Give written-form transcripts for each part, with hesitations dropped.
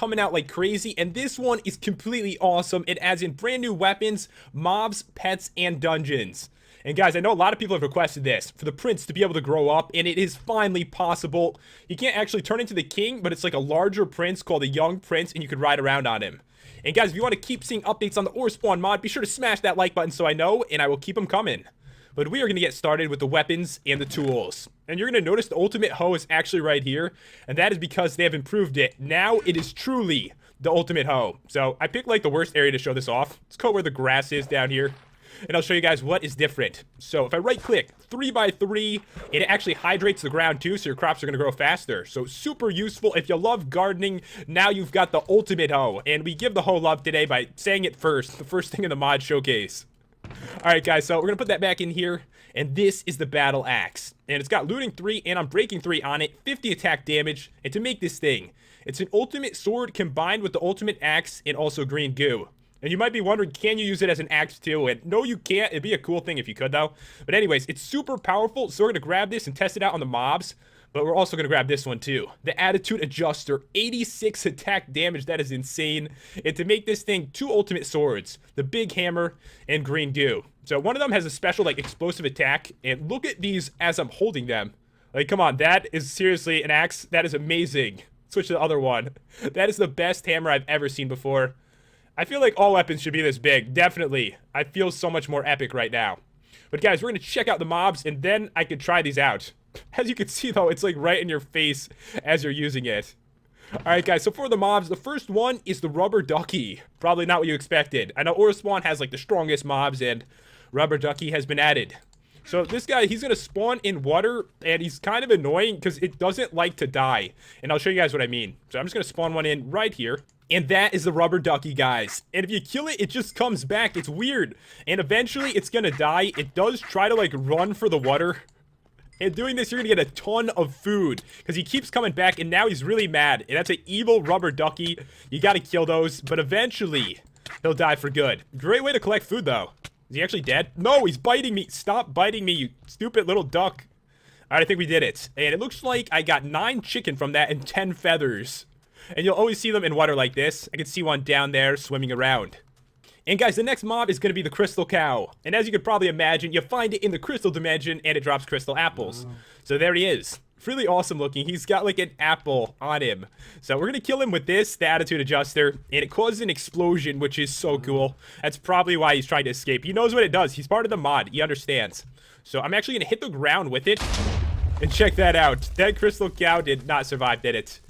coming out like crazy, and this one is completely awesome. It adds in brand new weapons, mobs, pets, and dungeons. And guys, I know a lot of people have requested this, for the prince to be able to grow up, and it is finally possible. He can't actually turn into the king, but it's like a larger prince called a young prince, and you could ride around on him. And guys, if you want to keep seeing updates on the ORESPAWN mod, be sure to smash that like button so I know, and I will keep them coming. But we are going to get started with the weapons and the tools. And you're going to notice the ultimate hoe is actually right here, and that is because they have improved it. Now it is truly the ultimate hoe. So I picked like the worst area to show this off. Let's go where the grass is down here, and I'll show you guys what is different. So if I right click 3x3, it actually hydrates the ground too, so your crops are going to grow faster. So super useful if you love gardening. Now you've got the ultimate hoe, and we give the hoe love today by saying it first, the first thing in the mod showcase. Alright guys, so we're going to put that back in here, and this is the battle axe. And it's got looting 3 and unbreaking 3 on it, 50 attack damage, and to make this thing, it's an ultimate sword combined with the ultimate axe and also green goo. And you might be wondering, can you use it as an axe too? And no, you can't. It'd be a cool thing if you could though. But anyways, it's super powerful, so we're going to grab this and test it out on the mobs. But we're also going to grab this one too. The Attitude Adjuster, 86 attack damage. That is insane. And to make this thing, 2 ultimate swords, the big hammer and green goo. So one of them has a special like explosive attack. And look at these as I'm holding them. Like, come on, that is seriously an axe. That is amazing. Switch to the other one. That is the best hammer I've ever seen before. I feel like all weapons should be this big. Definitely. I feel so much more epic right now. But guys, we're going to check out the mobs, and then I could try these out. As you can see, though, it's like right in your face as you're using it. Alright, guys, so for the mobs, the first one is the rubber ducky. Probably not what you expected. I know ORESPAWN has, like, the strongest mobs, and rubber ducky has been added. So this guy, he's going to spawn in water, and he's kind of annoying because it doesn't like to die. And I'll show you guys what I mean. So I'm just going to spawn one in right here. And that is the rubber ducky, guys. And if you kill it, it just comes back. It's weird. And eventually, it's going to die. It does try to, like, run for the water. And doing this, you're going to get a ton of food. Because he keeps coming back, and now he's really mad. And that's an evil rubber ducky. You got to kill those. But eventually, he'll die for good. Great way to collect food, though. Is he actually dead? No, he's biting me. Stop biting me, you stupid little duck. Alright, I think we did it. And it looks like I got 9 chicken from that and 10 feathers. And you'll always see them in water like this. I can see one down there swimming around. And guys, the next mob is going to be the crystal cow. And as you could probably imagine, you find it in the crystal dimension, and it drops crystal apples. So there he is. Really awesome looking. He's got like an apple on him. So we're going to kill him with this, the Attitude Adjuster. And it causes an explosion, which is so cool. That's probably why he's trying to escape. He knows what it does. He's part of the mod. He understands. So I'm actually going to hit the ground with it. And check that out. That crystal cow did not survive, did it?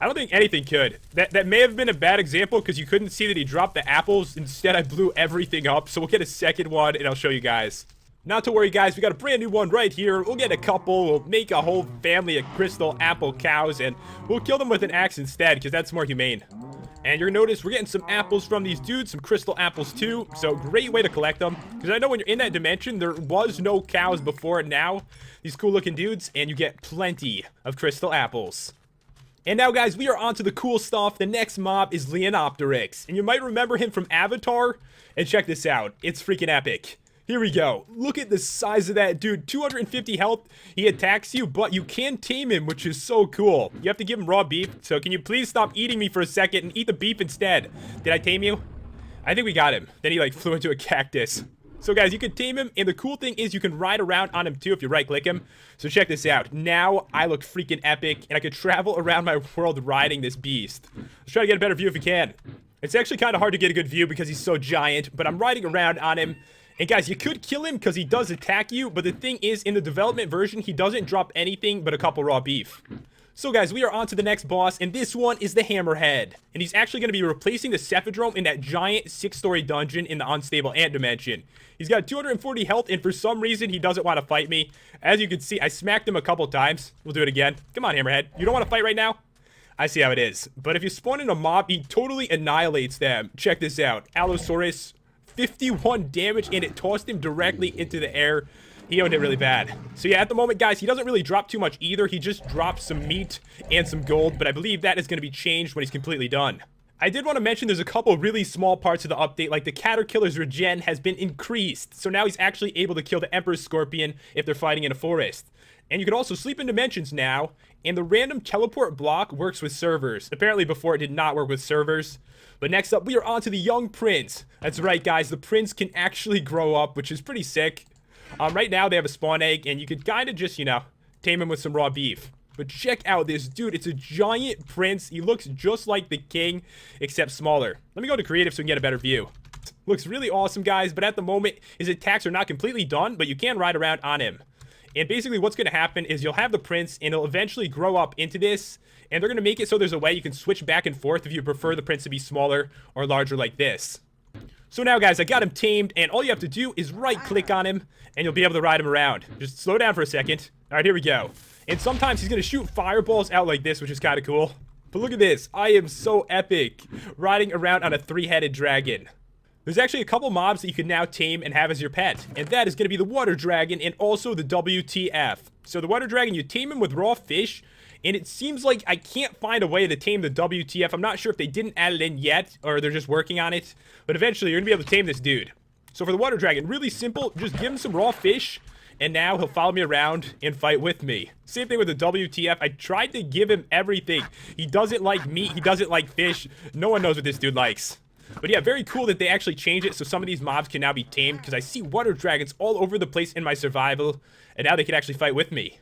I don't think anything could. That may have been a bad example because you couldn't see that he dropped the apples. Instead, I blew everything up. So we'll get a second one, and I'll show you guys. Not to worry, guys. We got a brand new one right here. We'll get a couple. We'll make a whole family of crystal apple cows, and we'll kill them with an axe instead because that's more humane. And you're going to notice we're getting some apples from these dudes, some crystal apples too. So great way to collect them. Because I know when you're in that dimension, there was no cows before. And now, these cool looking dudes, and you get plenty of crystal apples. And now, guys, we are on to the cool stuff. The next mob is Leonopteryx. And you might remember him from Avatar. And check this out. It's freaking epic. Here we go. Look at the size of that dude. 250 health. He attacks you, but you can tame him, which is so cool. You have to give him raw beef. So can you please stop eating me for a second and eat the beef instead? Did I tame you? I think we got him. Then he, like, flew into a cactus. So, guys, you can tame him, and the cool thing is you can ride around on him, too, if you right-click him. So, check this out. Now, I look freaking epic, and I can travel around my world riding this beast. Let's try to get a better view if we can. It's actually kind of hard to get a good view because he's so giant, but I'm riding around on him. And, guys, you could kill him because he does attack you, but the thing is, in the development version, he doesn't drop anything but a couple raw beef. So, guys, we are on to the next boss, and this one is the Hammerhead. And he's actually going to be replacing the Cephadrome in that giant 6-story dungeon in the Unstable Ant Dimension. He's got 240 health, and for some reason, he doesn't want to fight me. As you can see, I smacked him a couple times. We'll do it again. Come on, Hammerhead. You don't want to fight right now? I see how it is. But if you spawn in a mob, he totally annihilates them. Check this out. Allosaurus, 51 damage, and it tossed him directly into the air. He owned it really bad. So yeah, at the moment, guys, he doesn't really drop too much either. He just drops some meat and some gold, but I believe that is going to be changed when he's completely done. I did want to mention there's a couple really small parts of the update, like the Caterpillar's regen has been increased, so now he's actually able to kill the Emperor's Scorpion if they're fighting in a forest. And you can also sleep in dimensions now, and the random teleport block works with servers. Apparently before it did not work with servers. But next up, we are on to the young prince. That's right, guys, the prince can actually grow up, which is pretty sick. Right now they have a spawn egg, and you could kind of just, tame him with some raw beef. But check out this dude. It's a giant prince. He looks just like the king, except smaller. Let me go to creative so we can get a better view. Looks really awesome, guys, but at the moment, his attacks are not completely done, but you can ride around on him. And basically what's going to happen is you'll have the prince, and he'll eventually grow up into this, and they're going to make it so there's a way you can switch back and forth if you prefer the prince to be smaller or larger like this. So now, guys, I got him tamed, and all you have to do is right-click on him, and you'll be able to ride him around. Just slow down for a second. All right, here we go. And sometimes he's going to shoot fireballs out like this, which is kind of cool. But look at this. I am so epic riding around on a three-headed dragon. There's actually a couple mobs that you can now tame and have as your pet. And that is going to be the water dragon and also the WTF. So the water dragon, you tame him with raw fish. And it seems like I can't find a way to tame the WTF. I'm not sure if they didn't add it in yet or they're just working on it. But eventually you're going to be able to tame this dude. So for the water dragon, really simple. Just give him some raw fish. And now he'll follow me around and fight with me. Same thing with the WTF. I tried to give him everything. He doesn't like meat. He doesn't like fish. No one knows what this dude likes. But yeah, very cool that they actually changed it so some of these mobs can now be tamed. Because I see water dragons all over the place in my survival. And now they can actually fight with me.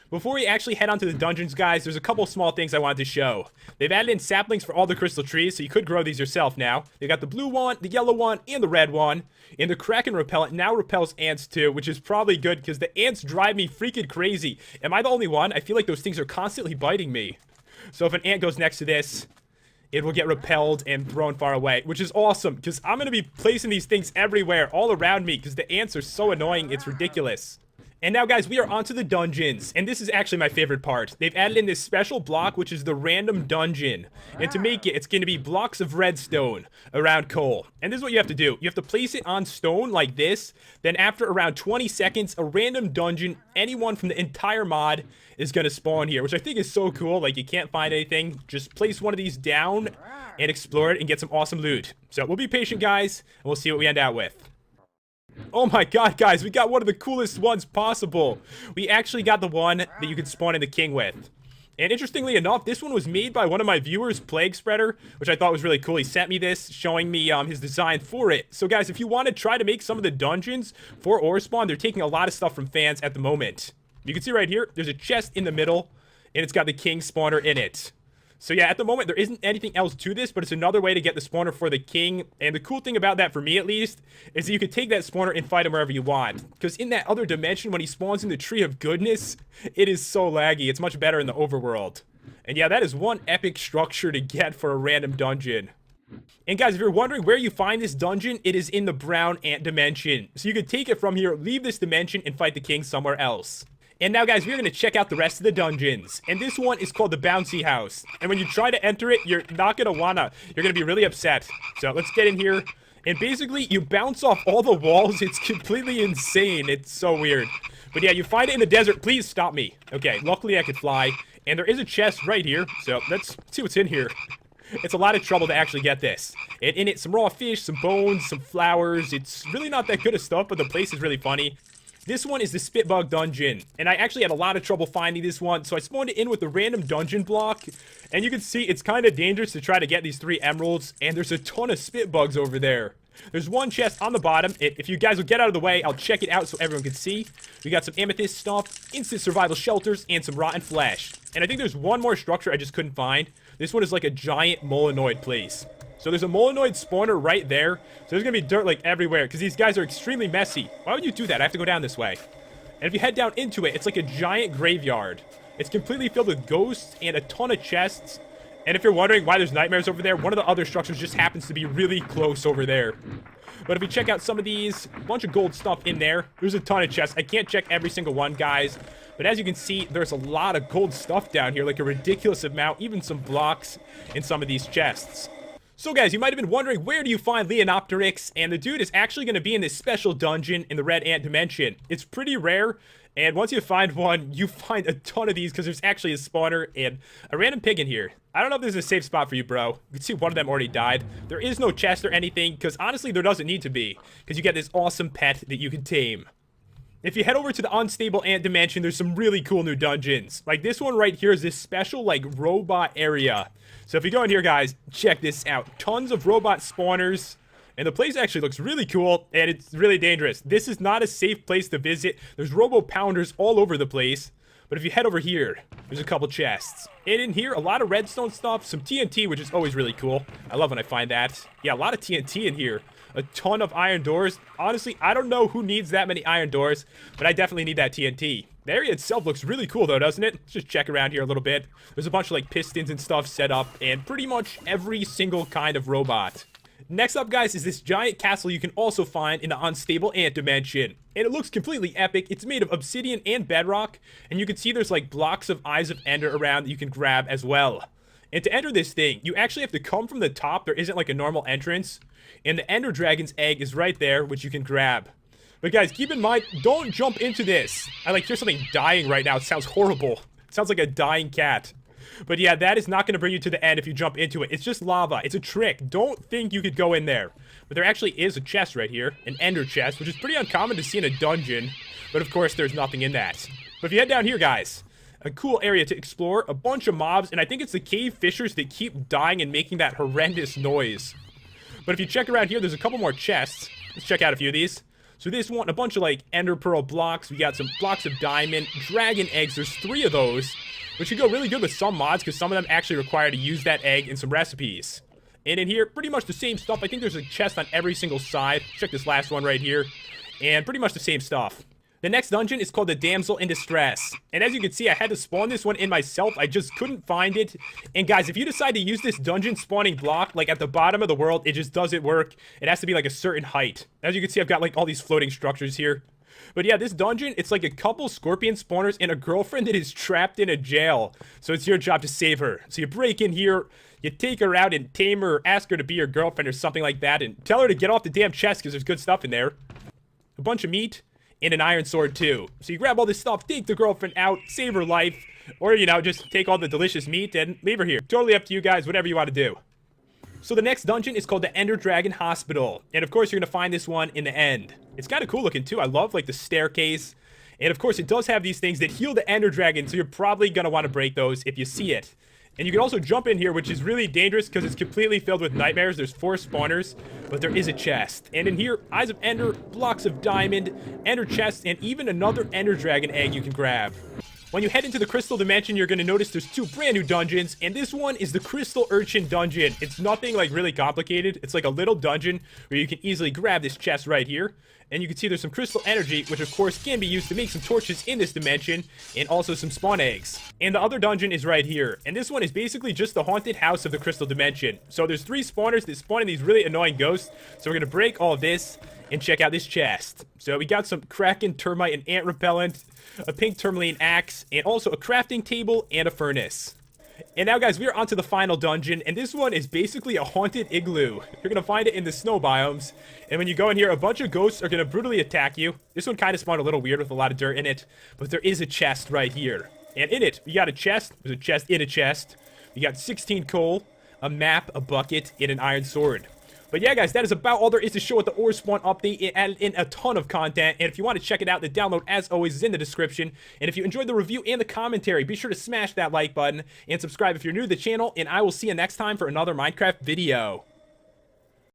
Before we actually head on to the dungeons, guys, there's a couple small things I wanted to show. They've added in saplings for all the crystal trees, so you could grow these yourself now. They got the blue one, the yellow one, and the red one. And the Kraken repellent now repels ants too, which is probably good because the ants drive me freaking crazy. Am I the only one? I feel like those things are constantly biting me. So if an ant goes next to this, it will get repelled and thrown far away, which is awesome because I'm going to be placing these things everywhere, all around me, because the ants are so annoying, it's ridiculous. And now, guys, we are onto the dungeons, and this is actually my favorite part. They've added in this special block, which is the random dungeon. And to make it, it's going to be blocks of redstone around coal. And this is what you have to do. You have to place it on stone like this. Then after around 20 seconds, a random dungeon, anyone from the entire mod, is going to spawn here, which I think is so cool. Like, you can't find anything. Just place one of these down and explore it and get some awesome loot. So we'll be patient, guys, and we'll see what we end out with. Oh my god, guys, we got one of the coolest ones possible. We actually got the one that you can spawn in the king with. And interestingly enough, this one was made by one of my viewers, Plague Spreader, which I thought was really cool. He sent me this, showing me his design for it. So guys, if you want to try to make some of the dungeons for ORESPAWN, they're taking a lot of stuff from fans at the moment. You can see right here, there's a chest in the middle, and it's got the king spawner in it. So yeah, at the moment, there isn't anything else to this, but it's another way to get the spawner for the king. And the cool thing about that, for me at least, is that you can take that spawner and fight him wherever you want. Because in that other dimension, when he spawns in the Tree of Goodness, it is so laggy. It's much better in the overworld. And yeah, that is one epic structure to get for a random dungeon. And guys, if you're wondering where you find this dungeon, it is in the brown ant dimension. So you can take it from here, leave this dimension, and fight the king somewhere else. And now, guys, we're going to check out the rest of the dungeons. And this one is called the Bouncy House. And when you try to enter it, you're not going to wanna. You're going to be really upset. So let's get in here. And basically, you bounce off all the walls. It's completely insane. It's so weird. But yeah, you find it in the desert. Please stop me. Okay, luckily I could fly. And there is a chest right here. So let's see what's in here. It's a lot of trouble to actually get this. And in it, some raw fish, some bones, some flowers. It's really not that good of stuff, but the place is really funny. This one is the Spitbug Dungeon, and I actually had a lot of trouble finding this one, so I spawned it in with the random dungeon block, and you can see it's kind of dangerous to try to get these 3 emeralds, and there's a ton of Spitbugs over there. There's one chest on the bottom. If you guys will get out of the way, I'll check it out so everyone can see. We got some amethyst stuff, instant survival shelters, and some rotten flesh. And I think there's one more structure I just couldn't find. This one is like a giant Molenoid place. So there's a Molenoid spawner right there. So there's going to be dirt like everywhere because these guys are extremely messy. Why would you do that? I have to go down this way. And if you head down into it, it's like a giant graveyard. It's completely filled with ghosts and a ton of chests. And if you're wondering why there's nightmares over there, one of the other structures just happens to be really close over there. But if we check out some of these, a bunch of gold stuff in there. There's a ton of chests. I can't check every single one, guys. But as you can see, there's a lot of gold stuff down here, like a ridiculous amount, even some blocks in some of these chests. So guys, you might have been wondering, where do you find Leonopteryx? And the dude is actually going to be in this special dungeon in the Red Ant Dimension. It's pretty rare, And once you find one, you find a ton of these because there's actually a spawner and a random pig in here. I don't know if there's a safe spot for you, bro. You can see one of them already died. There is no chest or anything because honestly, there doesn't need to be because you get this awesome pet that you can tame. If you head over to the unstable ant dimension, there's some really cool new dungeons. Like this one right here is this special like robot area. So if you go in here, guys, check this out. Tons of robot spawners. And the place actually looks really cool, and it's really dangerous. This is not a safe place to visit. There's robo-pounders all over the place. But if you head over here, there's a couple chests. And in here, a lot of redstone stuff, some TNT, which is always really cool. I love when I find that. Yeah, a lot of TNT in here. A ton of iron doors. Honestly, I don't know who needs that many iron doors, but I definitely need that TNT. The area itself looks really cool, though, doesn't it? Let's just check around here a little bit. There's a bunch of, like, pistons and stuff set up, and pretty much every single kind of robot. Next up, guys, is this giant castle you can also find in the unstable ant dimension. And it looks completely epic. It's made of obsidian and bedrock, and you can see there's like blocks of eyes of ender around that you can grab as well. And to enter this thing, you actually have to come from the top. There isn't like a normal entrance. And the ender dragon's egg is right there, which you can grab. But guys, keep in mind, don't jump into this. I like hear something dying right now. It sounds horrible. It sounds like a dying cat. But yeah, that is not going to bring you to the end if you jump into it. It's just lava. It's a trick. Don't think you could go in there. But there actually is a chest right here. An ender chest, which is pretty uncommon to see in a dungeon. But of course, there's nothing in that. But if you head down here, guys, a cool area to explore. A bunch of mobs. And I think it's the cave fishers that keep dying and making that horrendous noise. But if you check around here, there's a couple more chests. Let's check out a few of these. So this one, a bunch of like ender pearl blocks. We got some blocks of diamond. Dragon eggs. There's 3 of those. Which could go really good with some mods, because some of them actually require to use that egg in some recipes. And in here, pretty much the same stuff. I think there's a chest on every single side. Check this last one right here. And pretty much the same stuff. The next dungeon is called the Damsel in Distress. And as you can see, I had to spawn this one in myself. I just couldn't find it. And guys, if you decide to use this dungeon spawning block, like at the bottom of the world, it just doesn't work. It has to be like a certain height. As you can see, I've got like all these floating structures here. But yeah, this dungeon, it's like a couple scorpion spawners and a girlfriend that is trapped in a jail. So it's your job to save her. So you break in here, you take her out and tame her, or ask her to be your girlfriend or something like that, and tell her to get off the damn chest because there's good stuff in there. A bunch of meat and an iron sword too. So you grab all this stuff, take the girlfriend out, save her life, or, you know, just take all the delicious meat and leave her here. Totally up to you guys, whatever you want to do. So the next dungeon is called the Ender Dragon Hospital. And of course, you're going to find this one in the end. It's kind of cool looking too. I love like the staircase. And of course, it does have these things that heal the Ender Dragon. So you're probably going to want to break those if you see it. And you can also jump in here, which is really dangerous because it's completely filled with nightmares. There's 4 spawners, but there is a chest. And in here, eyes of ender, blocks of diamond, ender chest, and even another Ender Dragon egg you can grab. When you head into the Crystal Dimension, you're going to notice there's 2 brand new dungeons, and this one is the Crystal Urchin Dungeon. It's nothing like really complicated. It's like a little dungeon where you can easily grab this chest right here, and you can see there's some crystal energy, which of course can be used to make some torches in this dimension, and also some spawn eggs. And the other dungeon is right here, and this one is basically just the haunted house of the Crystal Dimension. So there's 3 spawners that spawn in these really annoying ghosts, so we're going to break all of this and check out this chest. So we got some kraken, termite, and ant repellent, a pink tourmaline axe, and also a crafting table and a furnace. And now, guys, we are onto the final dungeon, and this one is basically a haunted igloo. You're going to find it in the snow biomes, and when you go in here, a bunch of ghosts are going to brutally attack you. This one kind of spawned a little weird with a lot of dirt in it, but there is a chest right here. And in it, we got a chest. There's a chest in a chest. We got 16 coal, a map, a bucket, and an iron sword. But yeah, guys, that is about all there is to show with the ORESPAWN update. It added in a ton of content, and if you want to check it out, the download, as always, is in the description. And if you enjoyed the review and the commentary, be sure to smash that like button and subscribe if you're new to the channel, and I will see you next time for another Minecraft video.